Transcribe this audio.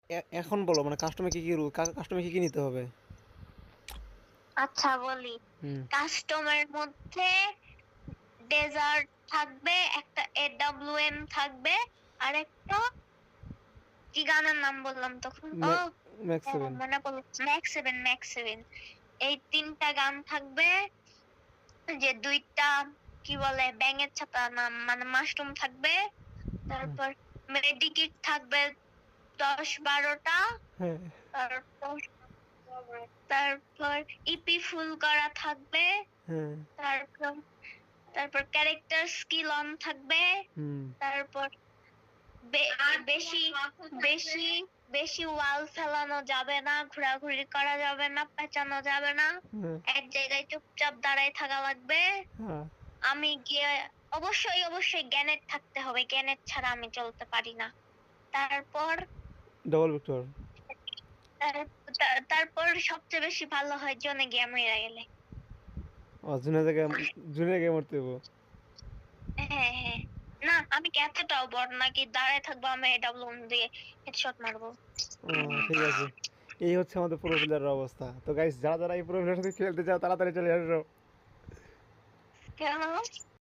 এখন বলো মানে কাস্টমে কি কি রুল, কাস্টমে কি কি নিতে হবে? আচ্ছা বলি। হুম। কাস্টমের মধ্যে ডেজার্ট থাকবে, একটা এডব্লিউএম থাকবে, আর একটা কি গানের নাম বললাম তখন? ও ম্যাক্স হ্যাঁ, 7। মনে পড়লো, ম্যাক্স সেভেন। এই তিনটা গান থাকবে। যে দুইটা কি বলে ব্যাঙের ছাতা নাম মানে মাশরুম থাকবে। তারপর মেডিকিট থাকবে 10-12টা। হ্যাঁ। তারপর তারপর ইপি ফুল করা থাকবে। হ্যাঁ। তারপর তারপর ক্যারেক্টার স্কিল অন থাকবে। হুম। তারপর বেশি বেশি বেশি ওয়াল ফেলানো যাবে না, ঘোরাঘুরি করা যাবে না, পেঁচানো যাবে না। হ্যাঁ। এক জায়গায় চুপচাপ দাঁড়ায় থাকা লাগবে। হ্যাঁ। আমি গিয়ে অবশ্যই অবশ্যই গ্যানেট থাকতে হবে, গ্যানেট ছাড়া আমি চলতে পারি না। তারপর ডবল ভিক্টর। তারপর সবচেয়ে বেশি ভালো হয় জোনে গিয়ে মরে গেলে। ও জুনিয়র জায়গায় মরতে হবো। হ্যাঁ হ্যাঁ। না আমি কি এতটাও বড় নাকি দাঁড়ায় থাকবো আমি ডাবল দিয়ে হেডশট মারবো? ও, ঠিক আছে। এই হচ্ছে আমাদের প্রো প্লেয়ারের অবস্থা। তো গাইস, যারা যারা এই প্রো প্লেয়ারের সাথে খেলতে চাও তাড়াতাড়ি চলে আসো। কেন?